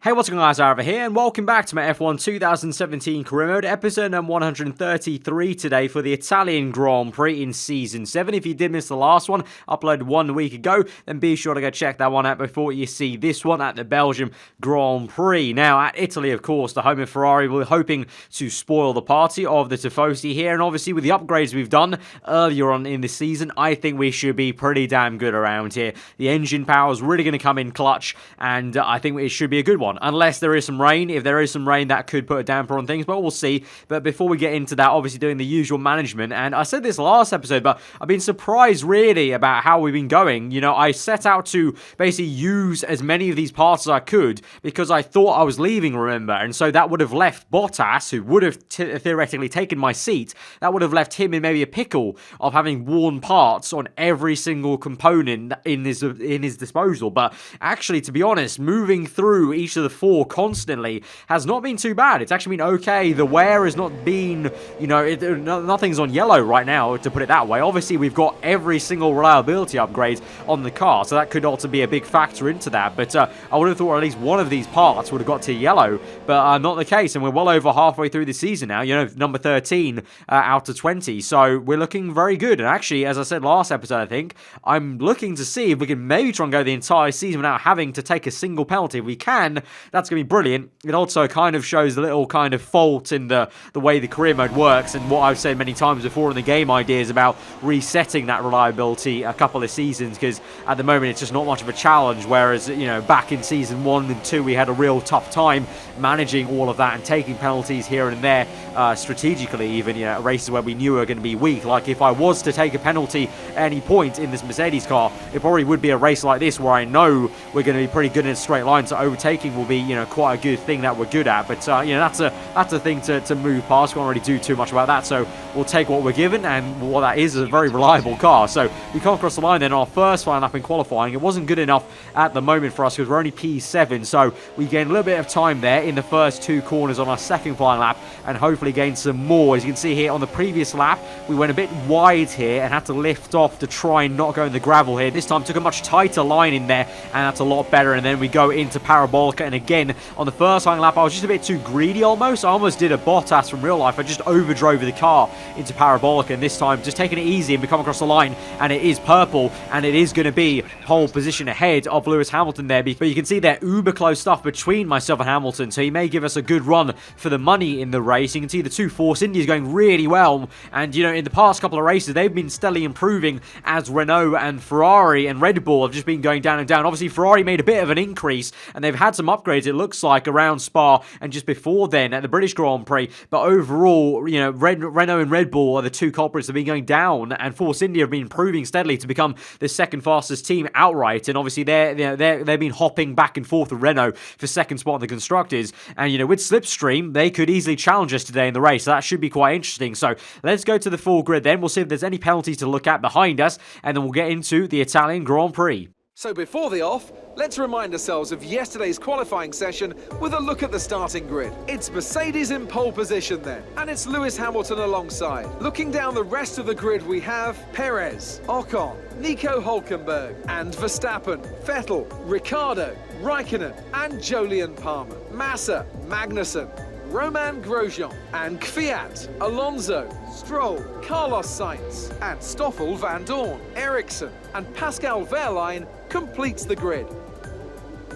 Hey, what's going on, guys? Aarava here, and welcome back to my F1 2017 career mode, episode number 133 today for the Italian Grand Prix in Season 7. If you did miss the last one, uploaded 1 week ago, then be sure to go check that one out before you see this one at the Belgium Grand Prix. Now, at Italy, of course, the home of Ferrari, we're hoping to spoil the party of the Tifosi here, and obviously with the upgrades we've done earlier on in the season, I think we should be pretty damn good around here. The engine power is really going to come in clutch, and I think it should be a good one. Unless there is some rain. If there is some rain, that could put a damper on things, but we'll see. But before we get into that, obviously doing the usual management, and I said this last episode, but I've been surprised really about how we've been going. You know, I set out to basically use as many of these parts as I could because I thought I was leaving, remember, and so that would have left Bottas, who would have theoretically taken my seat, that would have left him in maybe a pickle of having worn parts on every single component in his disposal. But actually, to be honest, moving through each of the four constantly has not been too bad. It's actually been okay. The wear has not been, you know, nothing's on yellow right now, to put it that way. Obviously, we've got every single reliability upgrade on the car, so that could also be a big factor into that. But I would have thought at least one of these parts would have got to yellow, but not the case. And we're well over halfway through the season now, you know, number 13 out of 20. So we're looking very good. And actually, as I said last episode, I think, I'm looking to see if we can maybe try and go the entire season without having to take a single penalty. If we can, that's going to be brilliant. It also kind of shows a little kind of fault in the way the career mode works, and what I've said many times before in the game ideas about resetting that reliability a couple of seasons, because at the moment it's just not much of a challenge, whereas, you know, back in season 1 and 2 we had a real tough time managing all of that and taking penalties here and there strategically, even, you know, races where we knew we were going to be weak. Like if I was to take a penalty at any point in this Mercedes car, it probably would be a race like this where I know we're going to be pretty good in a straight line, so overtaking will be, you know, quite a good thing that we're good at. But you know, that's a thing to move past. We can't really do too much about that, so we'll take what we're given, and what that is a very reliable car. So we come across the line then on our first final lap in qualifying. It wasn't good enough at the moment for us because we're only P7, so we gained a little bit of time there in the first 2 corners on our second final lap, and hopefully gain some more. As you can see here on the previous lap, we went a bit wide here and had to lift off to try and not go in the gravel here. This time took a much tighter line in there, and that's a lot better. And then we go into Parabolica, and again on the first final lap I was just a bit too greedy almost. I almost did a Bottas from real life. I just overdrove the car into Parabolica, and this time just taking it easy, and we come across the line and it is purple, and it is going to be pole position ahead of Lewis Hamilton there. But you can see there uber close stuff between myself and Hamilton, so he may give us a good run for the money in the race. You can see the 2 Force Indies going really well, and you know, in the past couple of races they've been steadily improving as Renault and Ferrari and Red Bull have just been going down and down. Obviously Ferrari made a bit of an increase, and they've had some upgrades, it looks like, around Spa and just before then at the British Grand Prix. But overall, you know, Renault and Red Bull are the 2 culprits that have been going down, and Force India have been improving steadily to become the second fastest team outright. And obviously they've been hopping back and forth with Renault for second spot in the constructors, and you know, with Slipstream they could easily challenge us today in the race, so that should be quite interesting. So let's go to the full grid then. We'll see if there's any penalties to look at behind us, and then we'll get into the Italian Grand Prix. So before the off, let's remind ourselves of yesterday's qualifying session with a look at the starting grid. It's Mercedes in pole position then, and it's Lewis Hamilton alongside. Looking down the rest of the grid, we have Perez, Ocon, Nico Hülkenberg, and Verstappen, Vettel, Ricciardo, Raikkonen, and Jolyon Palmer, Massa, Magnussen, Romain Grosjean, and Kvyat, Alonso, Stroll, Carlos Sainz, and Stoffel Van Dorn. Ericsson and Pascal Wehrlein completes the grid.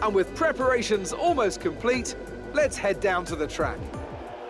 And with preparations almost complete, let's head down to the track.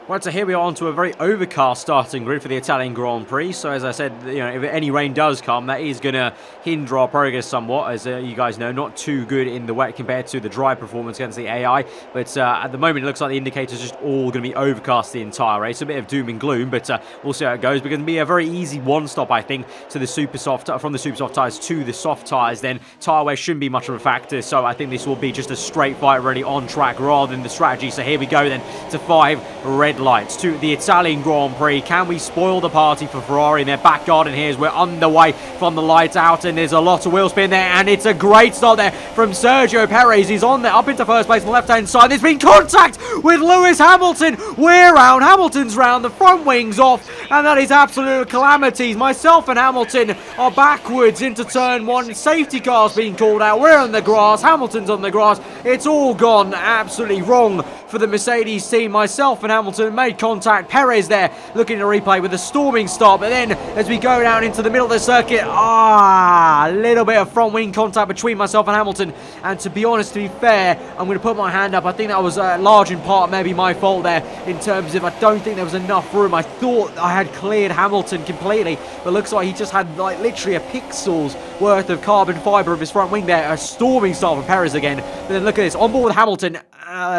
Right, so here we are onto a very overcast starting grid for the Italian Grand Prix. So as I said, you know, if any rain does come, that is going to hinder our progress somewhat. As you guys know, not too good in the wet compared to the dry performance against the AI. But at the moment, it looks like the indicators are just all going to be overcast the entire race. A bit of doom and gloom, but we'll see how it goes. We're going to be a very easy one-stop, I think, to the super soft, from the super soft tyres to the soft tyres. Then tyre wear shouldn't be much of a factor. So I think this will be just a straight fight really on track rather than the strategy. So here we go then to 5 red lights to the Italian Grand Prix. Can we spoil the party for Ferrari in their back garden here as we're underway from the lights out, and there's a lot of wheel spin there, and it's a great start there from Sergio Perez. He's on there up into first place on the left hand side. There's been contact with Lewis Hamilton. We're round, Hamilton's round, the front wing's off, and that is absolute calamities. Myself and Hamilton are backwards into turn 1. Safety cars being called out. We're on the grass. Hamilton's on the grass. It's all gone absolutely wrong for the Mercedes team. Myself and Hamilton made contact. Perez there looking to replay with a storming start, but then as we go down into the middle of the circuit, a little bit of front wing contact between myself and Hamilton. And to be honest, to be fair, I'm going to put my hand up. I think that was large in part maybe my fault there, in terms of I don't think there was enough room. I thought I had cleared Hamilton completely, but looks like he just had like literally a pixel's worth of carbon fiber of his front wing there. A storming start for Perez again. But then look at this, on board with Hamilton.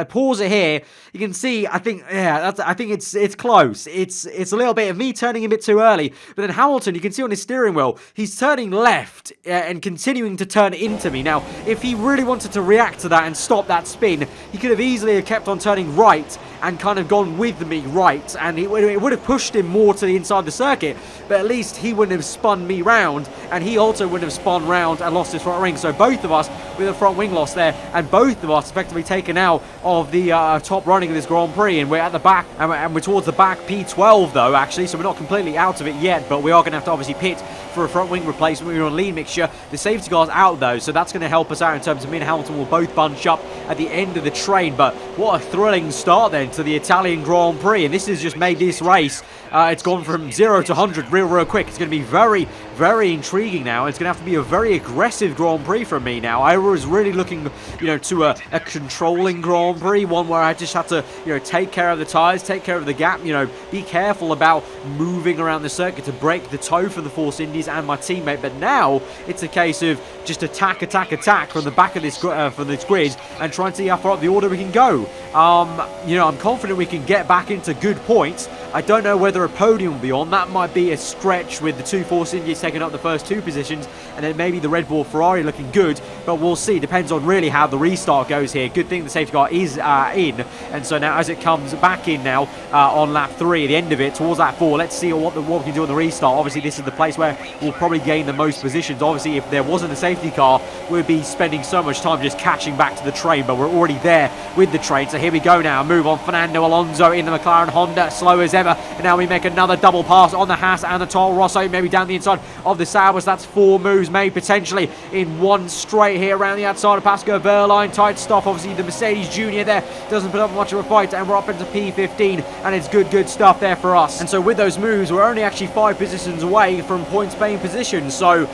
Pause it here. You can see, I think it's close. It's a little bit of me turning a bit too early. But then Hamilton, you can see on his steering wheel, he's turning left and continuing to turn into me. Now, if he really wanted to react to that and stop that spin, he could have easily kept on turning right and kind of gone with me right, and it would have pushed him more to the inside of the circuit, but at least he wouldn't have spun me round, and he also wouldn't have spun round and lost his front wing. So both of us with a front wing loss there, and both of us effectively taken out of the top running of this Grand Prix, and we're at the back, and we're towards the back P12 though, actually, so we're not completely out of it yet, but we are going to have to obviously pit for a front wing replacement. We're on lean mixture. The safety car's out though, so that's going to help us out in terms of me and Hamilton will both bunch up at the end of the train. But what a thrilling start then to the Italian Grand Prix, and this has just made this race, it's gone from 0 to 100 real quick. It's going to be very, very intriguing now. It's going to have to be a very aggressive Grand Prix from me now. I was really looking, to a controlling Grand Prix, one where I just had to, take care of the tyres, take care of the gap, be careful about moving around the circuit to break the toe for the Force Indies and my teammate. But now it's a case of just attack from the back of this grid and trying to see how far up the order we can go. I'm confident we can get back into good points. I don't know whether a podium will be on. That might be a stretch with the two Force Indies taking up the first two positions, and then maybe the Red Bull Ferrari looking good, but we'll see. Depends on really how the restart goes here. Good thing the safety car is in, and so now as it comes back in now on lap 3 at the end of it towards lap 4, let's see what we can do on the restart. Obviously this is the place where we'll probably gain the most positions. Obviously if there wasn't a safety car, we'd be spending so much time just catching back to the train, but we're already there with the train. So here we go now, move on Fernando Alonso in the McLaren Honda, slow as ever, and now we make another double pass on the Haas and the Toro Rosso, maybe down the inside of the Saubers. That's 4 moves made potentially in one straight here around the outside of Pascal Wehrlein. Tight stuff. Obviously the Mercedes Junior there doesn't put up much of a fight, and we're up into P15, and it's good stuff there for us. And so with those moves, we're only actually 5 positions away from points paying position. So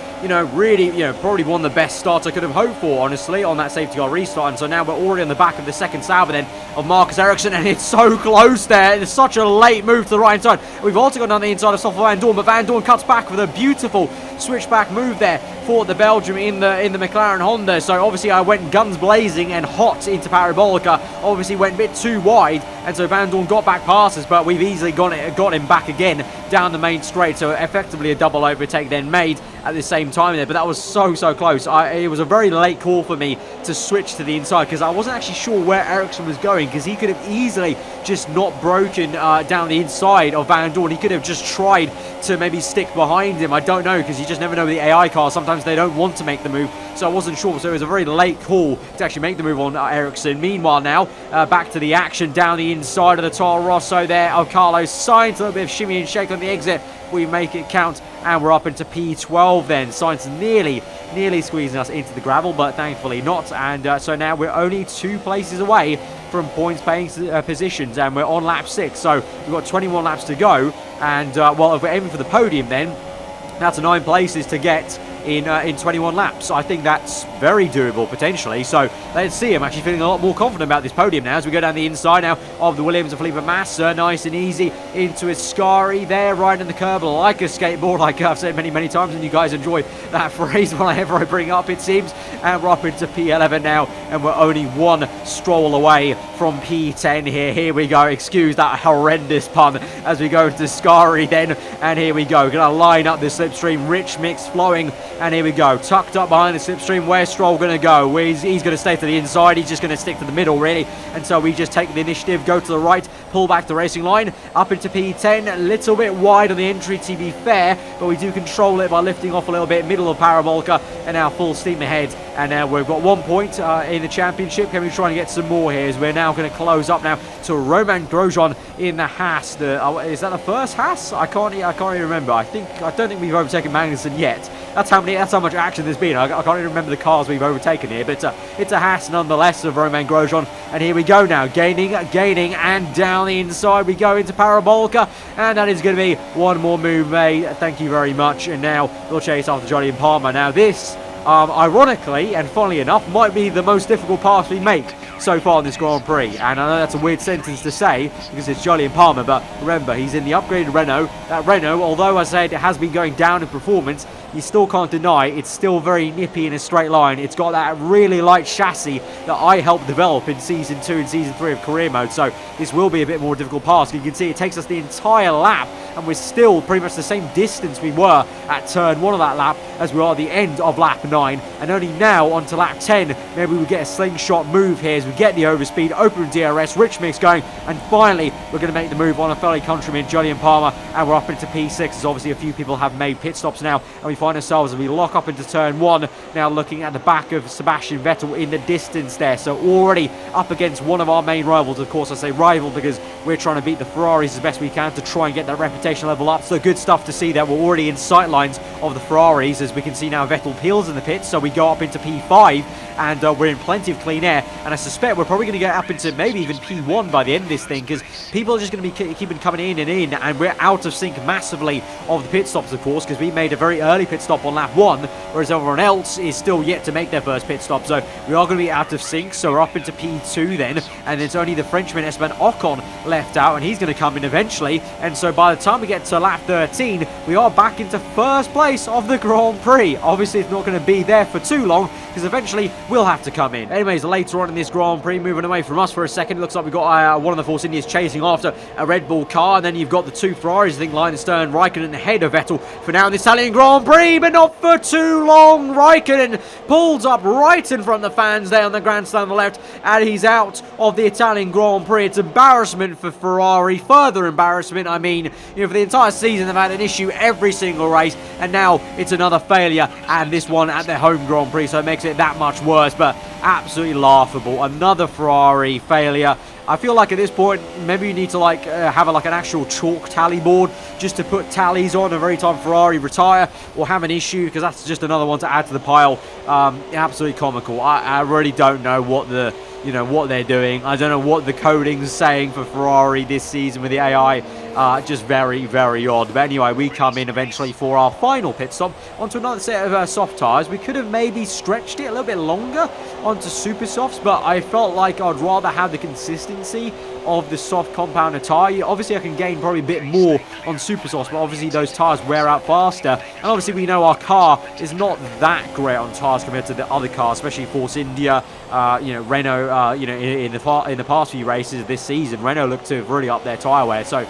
really, probably one of the best starts I could have hoped for, honestly, on that safety car restart. And so now we're already on the back of the second Sauber then of Marcus Ericsson, and it's so close there. It's such a late move to the right hand side. We've also gone down the inside of Stoffel Vandoorne, but Vandoorne cuts back with a beautiful switchback move there for the Belgium in the McLaren Honda. So obviously I went guns blazing and hot into Parabolica. Obviously went a bit too wide, and so Vandoorne got back past us, but we've easily got him back again down the main straight. So effectively a double overtake then made at the same time there, but that was so close. It was a very late call for me to switch to the inside because I wasn't actually sure where Ericsson was going, because he could have easily just not broken down the inside of Vandoorne. He could have just tried to maybe stick behind him. I don't know, because you just never know with the AI cars. Sometimes they don't want to make the move, so I wasn't sure. So it was a very late call to actually make the move on Ericsson. Meanwhile now, back to the action down the inside of the Toro Rosso there of Carlos Sainz. A little bit of shimmy and shake on the exit. We make it count, and we're up into P12 then. Sainz nearly squeezing us into the gravel, but thankfully not. And so now we're only 2 places away from points paying positions, and we're on lap 6. So we've got 21 laps to go, and well, if we're aiming for the podium then, that's 9 places to get in 21 laps. I think that's very doable potentially. So let's see. I'm actually feeling a lot more confident about this podium now as we go down the inside now of the Williams of Felipe Massa. Nice and easy into Ascari there, riding the curb like a skateboard, like I've said many times, and you guys enjoy that phrase whenever I bring it up, it seems. And we're up into P11 now, and we're only 1 stroll away from P10 here. Here we go. Excuse that horrendous pun as we go to Ascari then, and here we go. Gonna line up the slipstream, rich mix flowing. And here we go, tucked up behind the slipstream. Where's Stroll going to go? He's going to stay to the inside. He's just going to stick to the middle, really. And so we just take the initiative, go to the right, pull back the racing line, up into P10, a little bit wide on the entry to be fair, but we do control it by lifting off a little bit, middle of Parabolica, and now full steam ahead. And now we've got 1 point in the championship. Can we try and get some more here as we're now going to close up now to Romain Grosjean in the Haas. Is that the first Haas? I can't even remember. I don't think we've overtaken Magnussen yet. That's how much action there's been. I can't even remember the cars we've overtaken here, but it's a Haas nonetheless of Romain Grosjean. And here we go now, gaining, and down the inside we go into Parabolica, and that is going to be one more move made. Thank you very much. And now we'll chase after Jolyon Palmer. Now this, ironically and funnily enough, might be the most difficult pass we make so far in this Grand Prix. And I know that's a weird sentence to say because it's Jolyon Palmer, but remember, he's in the upgraded Renault. That Renault, although I said it has been going down in performance, you still can't deny it's still very nippy in a straight line. It's got that really light chassis that I helped develop in Season 2 and Season 3 of Career Mode, so this will be a bit more difficult pass. You can see it takes us the entire lap, and we're still pretty much the same distance we were at turn 1 of that lap as we are at the end of lap 9, and only now onto lap 10, maybe we get a slingshot move here as we get the overspeed, open DRS, rich mix going, and finally we're going to make the move on a fellow countryman, Jolyon Palmer, and we're up into P6 as obviously a few people have made pit stops now, and we find ourselves as we lock up into turn 1, now looking at the back of Sebastian Vettel in the distance there, so already up against one of our main rivals. Of course I say rival because we're trying to beat the Ferraris as best we can to try and get that reputation level up, so good stuff to see that we're already in sight lines of the Ferraris. As we can see now, Vettel peels in the pits, so we go up into P5, and we're in plenty of clean air, and I suspect we're probably going to get up into maybe even P1 by the end of this thing, because people are just going to be keeping coming in, and we're out of sync massively of the pit stops, of course, because we made a very early pit stop on lap 1, whereas everyone else is still yet to make their first pit stop, so we are going to be out of sync. So we're up into P2 then, and it's only the Frenchman Esteban Ocon left out, and he's going to come in eventually, and so by the time we get to lap 13, we are back into first place of the Grand Prix. Obviously it's not going to be there for too long, because eventually we'll have to come in. Anyways, later on in this Grand Prix, moving away from us for a second, it looks like we've got one of the Force Indians chasing after a Red Bull car, and then you've got the two Ferraris, I think, Line and Stern, Raikkonen ahead of Vettel for now in the Italian Grand Prix, but not for too long. Raikkonen pulls up right in front of the fans there on the grandstand on the left, and he's out of the Italian Grand Prix. It's embarrassment for Ferrari, further embarrassment. I mean, for the entire season they've had an issue every single race, and now it's another failure, and this one at their home Grand Prix, so it makes it that much worse, but absolutely laughable. Another Ferrari failure. I feel like at this point, maybe you need to have an actual chalk tally board just to put tallies on every time Ferrari retire or have an issue, because that's just another one to add to the pile. Absolutely comical. I really don't know what what they're doing. I don't know what the coding's saying for Ferrari this season with the AI. Just very, very odd. But anyway, we come in eventually for our final pit stop onto another set of soft tyres. We could have maybe stretched it a little bit longer onto super softs, but I felt like I'd rather have the consistency of the soft compounder tyre. Obviously I can gain probably a bit more on super softs, but obviously those tyres wear out faster, and obviously we know our car is not that great on tyres compared to the other cars, especially Force India, Renault, in the past few races this season, Renault looked to have really upped their tyre wear. So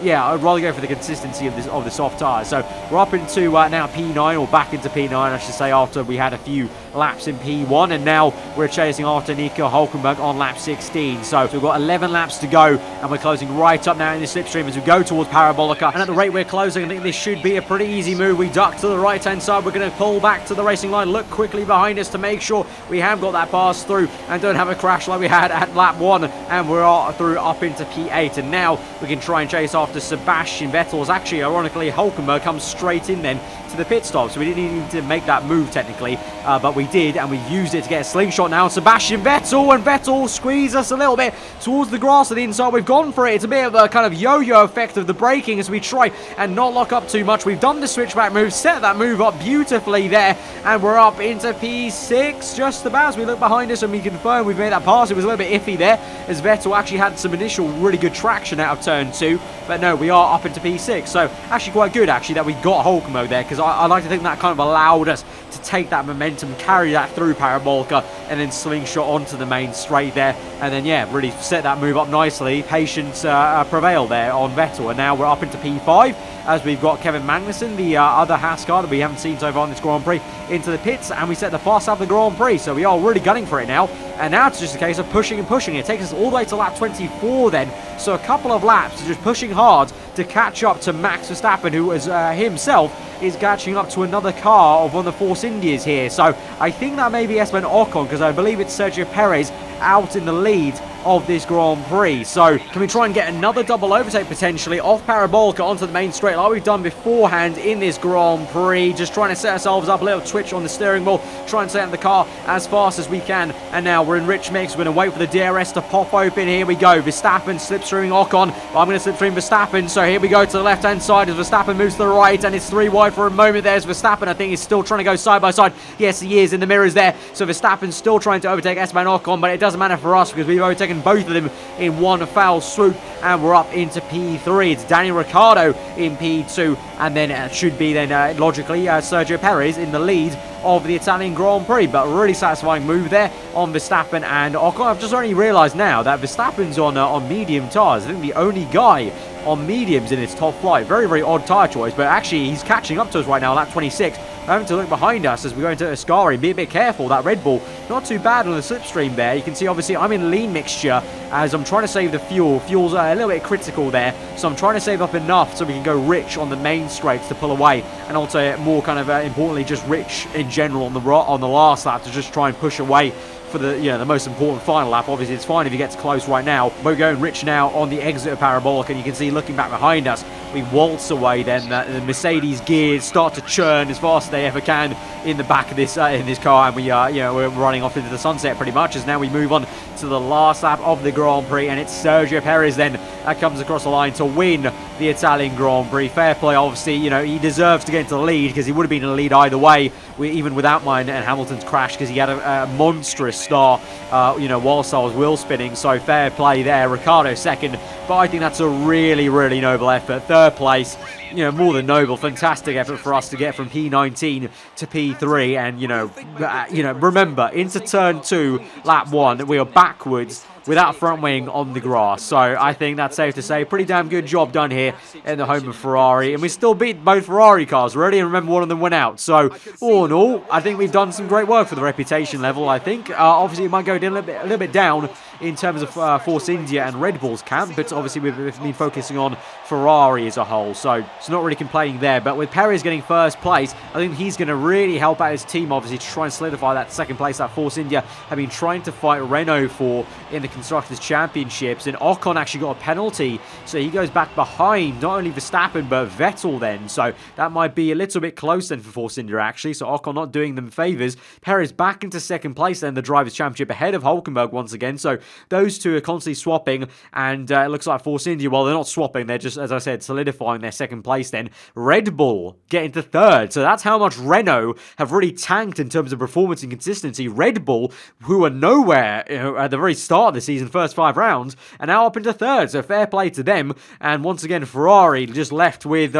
yeah, I'd rather go for the consistency of the soft tyres. So we're up into now P9, or back into P9 I should say, after we had a few laps in P1, and now we're chasing after Nico Hülkenberg on lap 16. So we've got 11 laps to go, and we're closing right up now in the slipstream as we go towards Parabolica, and at the rate we're closing, I think this should be a pretty easy move. We duck to the right hand side, we're going to pull back to the racing line, look quickly behind us to make sure we have got that pass through and don't have a crash like we had at lap 1, and we're through up into P8, and now we can try and chase after Sebastian Vettel. Actually, ironically, Hülkenberg comes straight in then to the pit stop, so we didn't need to make that move technically, but we did, and we used it to get a slingshot now. Sebastian Vettel, and Vettel squeezes us a little bit towards the grass on the inside. We've gone for it. It's a bit of a kind of yo-yo effect of the braking as we try and not lock up too much. We've done the switchback move, set that move up beautifully there, and we're up into P6 just about. As we look behind us and we confirm we've made that pass, it was a little bit iffy there as Vettel actually had some initial really good traction out of turn 2, but no, we are up into P6, so actually quite good actually that we got Hülkenberg there, because I like to think that kind of allowed us to take that momentum, carry that through Parabolica, and then slingshot onto the main straight there, and then yeah, really set that move up nicely. Patience prevailed there on Vettel, and now we're up into P5 as we've got Kevin Magnussen, the other Haas car that we haven't seen so far in this Grand Prix, into the pits, and we set the fast lap of the Grand Prix, so we are really gunning for it now. and now it's just a case of pushing and pushing. It takes us all the way to lap 24 then, so a couple of laps of just pushing hard to catch up to Max Verstappen, who was himself is catching up to another car of one of the Force Indias here. So I think that may be Esteban Ocon, because I believe it's Sergio Perez out in the lead of this Grand Prix. So can we try and get another double overtake potentially off Parabolica onto the main straight like we've done beforehand in this Grand Prix? Just trying to set ourselves up, a little twitch on the steering wheel, try and set up the car as fast as we can. And now we're in rich mix. We're going to wait for the DRS to pop open. Here we go. Verstappen slipstreaming Ocon. I'm going to slipstream Verstappen. So here we go to the left hand side as Verstappen moves to the right, and it's 3 wide for a moment. There's Verstappen. I think he's still trying to go side by side. Yes, he is in the mirrors there. So Verstappen's still trying to overtake Esteban Ocon, but it doesn't matter for us because we've overtaken both of them in one foul swoop, and we're up into P3. It's Daniel Ricciardo in P2, and then it should be then logically Sergio Perez in the lead of the Italian Grand Prix. But really satisfying move there on Verstappen and Ocon. I've just only realised now that Verstappen's on medium tyres. I think the only guy on mediums in his top flight. Very, very odd tyre choice, but actually he's catching up to us right now, lap 26. Having to look behind us as we go into Ascari. Be a bit careful. That Red Bull, not too bad on the slipstream there. You can see, obviously, I'm in lean mixture as I'm trying to save the fuel. Fuel's a little bit critical there, so I'm trying to save up enough so we can go rich on the main straights to pull away, and also more kind of importantly, just rich in general on the last lap to just try and push away for the the most important final lap. Obviously, it's fine if he gets close right now. We're going rich now on the exit of Parabolic, and you can see looking back behind us, we waltz away. Then the Mercedes gears start to churn as fast as they ever can in the back of this in this car, and we we're running off into the sunset pretty much. As now we move on to the last lap of the Grand Prix, and it's Sergio Perez then that comes across the line to win the Italian Grand Prix. Fair play, obviously. He deserves to get into the lead because he would have been in the lead either way, even without mine and Hamilton's crash, because he had a monstrous start, whilst I was wheel spinning. So fair play there. Ricciardo second, but I think that's a really, really noble effort. Third place, more than noble. Fantastic effort for us to get from P19 to P3, and remember, into turn 2, lap 1, we are backwards without front wing on the grass. So I think that's safe to say. Pretty damn good job done here in the home of Ferrari. And we still beat both Ferrari cars already. And remember, one of them went out. So all in all, I think we've done some great work for the reputation level, I think. Obviously, it might go a little bit down in terms of Force India and Red Bull's camp. But obviously, we've been focusing on Ferrari as a whole. So it's not really complaining there. But with Perez getting first place, I think he's going to really help out his team, obviously, to try and solidify that second place that Force India have been trying to fight Renault for in the Constructors' Championships. And Ocon actually got a penalty, so he goes back behind not only Verstappen but Vettel then. So that might be a little bit close then for Force India actually. So Ocon not doing them favours. Perez back into second place then, the Drivers' Championship ahead of Hulkenberg once again. So those two are constantly swapping, and it looks like Force India, well, they're not swapping, they're just, as I said, solidifying their second place then. Red Bull getting to third. So that's how much Renault have really tanked in terms of performance and consistency. Red Bull, who are nowhere at the very start of the season, first 5 rounds, and now up into third. So fair play to them. And once again, Ferrari just left with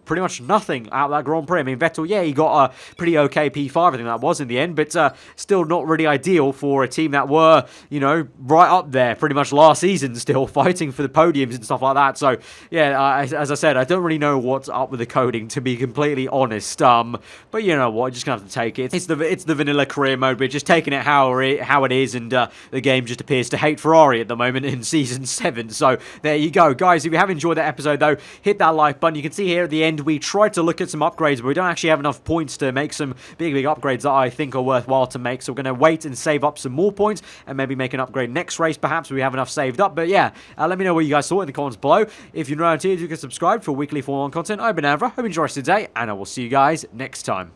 pretty much nothing out of that Grand Prix. I mean, Vettel, yeah, he got a pretty okay P5, I think that was in the end, but still not really ideal for a team that were right up there pretty much last season, still fighting for the podiums and stuff like that. So yeah, as I said, I don't really know what's up with the coding, to be completely honest. But you know what, just gonna have to take it. It's the vanilla career mode. We're just taking it how it is, and the game just appears to hate Ferrari at the moment in Season 7. So there you go. Guys, if you have enjoyed that episode, though, hit that like button. You can see here at the end, we tried to look at some upgrades, but we don't actually have enough points to make some big upgrades that I think are worthwhile to make. So we're going to wait and save up some more points and maybe make an upgrade next race, perhaps, we have enough saved up. But yeah, let me know what you guys thought in the comments below. If you're new around here, you can subscribe for weekly Formula 1 content. I've been aarava. Hope you enjoyed today, and I will see you guys next time.